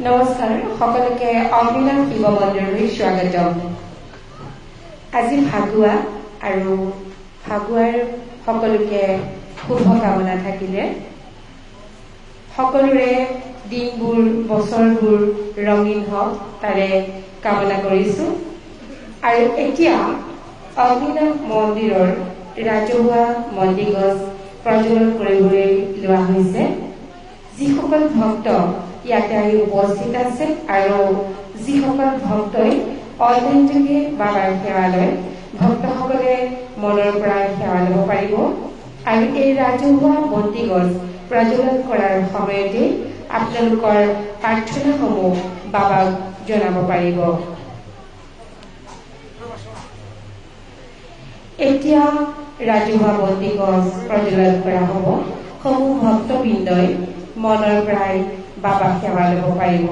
নমস্কাৰ সকলোকে অগ্নিনাভ শিৱ মন্দিৰলৈ স্বাগতম। আজি ফাগুৱা আৰু ফাগুৱাৰ সকলোকে শুভকামনা থাকিলে। সকলোৰে দিনবোৰ বছৰবোৰ ৰঙীন হওক তাৰে কামনা কৰিছোঁ। আৰু এতিয়া অগ্নিনাভ মন্দিৰৰ ৰাজহুৱা মন্দিৰগছ প্ৰজ্বলন কৰিবলৈ লোৱা হৈছে। যিসকল ভক্ত ইয়াতে আহি উপস্থিত আছে আৰু যিসকল ভক্তই অনলাইন যোগে বাবাৰ সেৱা লয়, ভক্তসকলে মনৰ পৰা সেৱা ল'ব পাৰিব আৰু এই ৰাজহুৱা বন্তিগছ প্ৰজ্বলন কৰাৰ সময়তে আপোনালোকৰ প্ৰাৰ্থনাসমূহ বাবাক জনাব পাৰিব। এতিয়া ৰাজহুৱা বন্তিগছ প্ৰজ্বলন কৰা হ'ব। সমূহ ভক্তবৃন্দই মনৰ পৰাই বাবাক সেৱা ল'ব পাৰিব।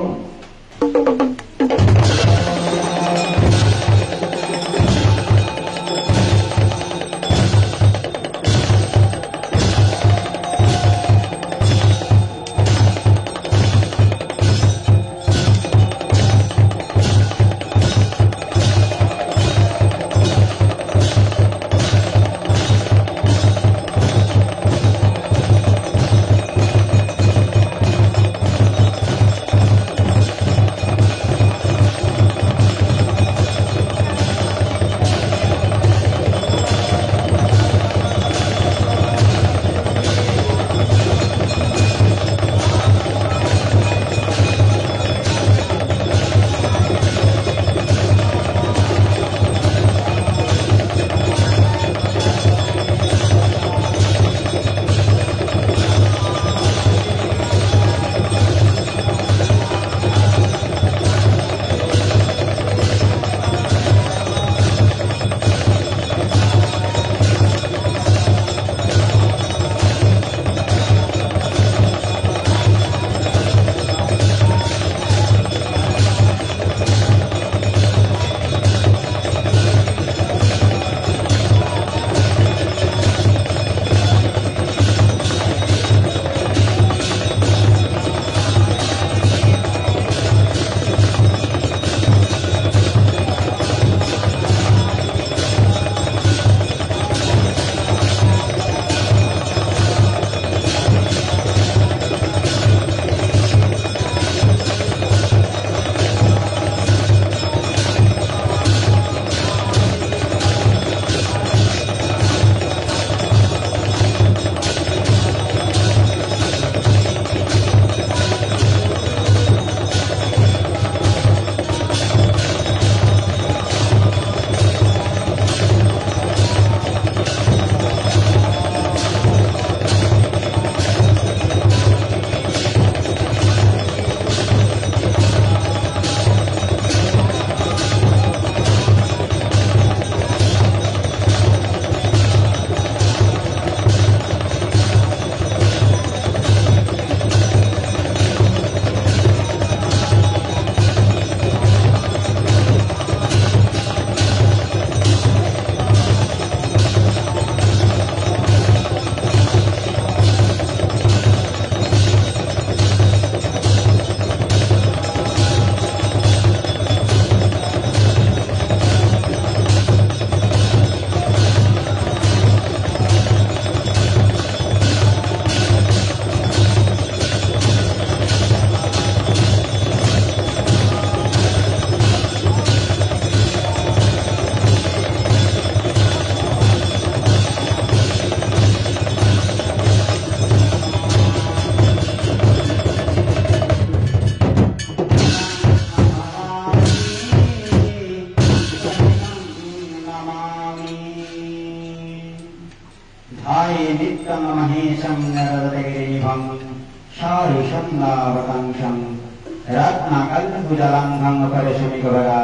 रत्नकल्पजलङ्घं परशुनिकवरा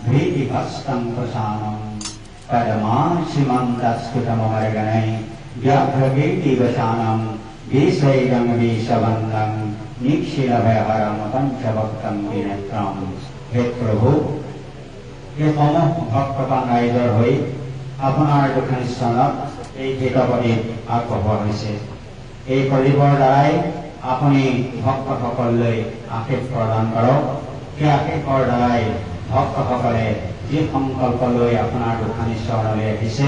भीतिभस्तं प्रसानं पदमासिमन्तस्फुटममर्गणै व्याघ्रकीर्तिवसानं विषैदं विषवन्दं निक्षिलभयहरं पञ्चभक्तं विनेत्रं। हे প্ৰভু, এই সমূহ ভক্তপান ৰাইজৰ হৈ আপোনাৰ দুখানি স্থানত এই গীতপদীত আগবঢ়োৱা হৈছে। এই প্ৰদীপৰ দ্বাৰাই আপুনি ভক্তসকললৈ আশীষ প্ৰদান কৰক। সেই আশীষৰ দ্বাৰাই ভক্তসকলে যি সংকল্প লৈ আপোনাৰ গোসাঁনী চৰণলৈ আহিছে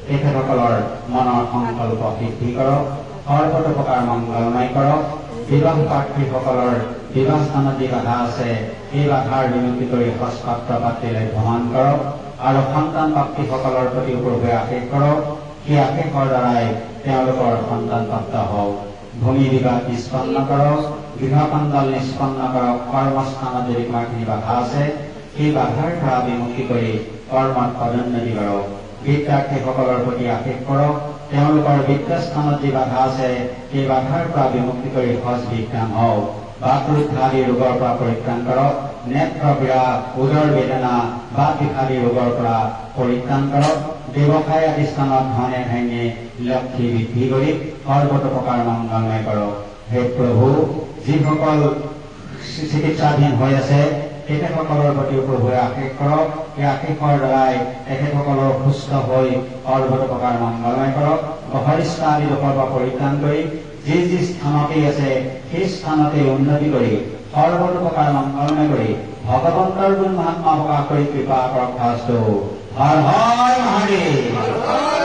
তেখেতসকলৰ মনৰ সংকল্প সিদ্ধি কৰক। সৰ্বতোপ্ৰকাৰ মংগলময় কৰক। বিবাহ প্ৰাৰ্থীসকলৰ বিবাহ স্থানত যি বাধা আছে সেই বাধাৰ বিমুক্তি কৰি সৎপাত্ৰ পাত্ৰীলৈ ভ্ৰমণ কৰক আৰু সন্তান প্ৰাপ্তিসকলৰ প্ৰতি প্ৰভুৱে আশীষ কৰক। সেই আশীষৰ দ্বাৰাই তেওঁলোকৰ সন্তান প্ৰাপ্ত হওক। ভূমি বিবাদ নিষ্পন্ন কৰক। গৃহকণ্ডল নিষ্পন্ন কৰক। কৰ্মস্থানত যদি কিমানখিনি বাধা আছে সেই বাধাৰ পৰা বিমুক্তি কৰি কৰ্মত পদোন্নতি কৰক। বিদ্যাৰ্থীসকলৰ প্ৰতি আশীষ কৰক। তেওঁলোকৰ বিদ্যাস্থানত যি বাধা আছে সেই বাধাৰ পৰা বিমুক্তি কৰি সজ বিজ্ঞান হওক। বাকৰোধ আদি ৰোগৰ পৰা পৰিত্ৰাণ কৰক। নেত্ৰপীড়া, উদৰ বেদনা, বাত বিষাদী ৰোগৰ পৰা পৰিত্ৰাণ কৰক। ব্যৱসায় আদি স্থানত ধনে ধান্যে লক্ষ্মী বৃদ্ধি কৰি সৰ্বতোপ্ৰকাৰ মংগলময় কৰক। হে প্ৰভু, যিসকল চিকিৎসাধীন হৈ আছে তেখেতসকলৰ প্ৰতিও প্ৰভুৱে আশীষ কৰক। এই আশীষৰ দ্বাৰাই তেখেতসকলৰ সুস্থ হৈ সৰ্বতোপ্ৰকাৰ মংগলময় কৰক। অহৰিষ্ঠ আদি লোকৰ পৰা পৰিত্ৰাণ কৰি যি যি স্থানতেই আছে সেই স্থানতে উন্নতি কৰি সৰ্বতোপ্ৰকাৰ মংগলময় কৰি ভগৱন্তৰ গুণ মহাত্মা প্ৰকাশ কৰি কৃপা কৰক। হৰ হৰ মহাদেৱ।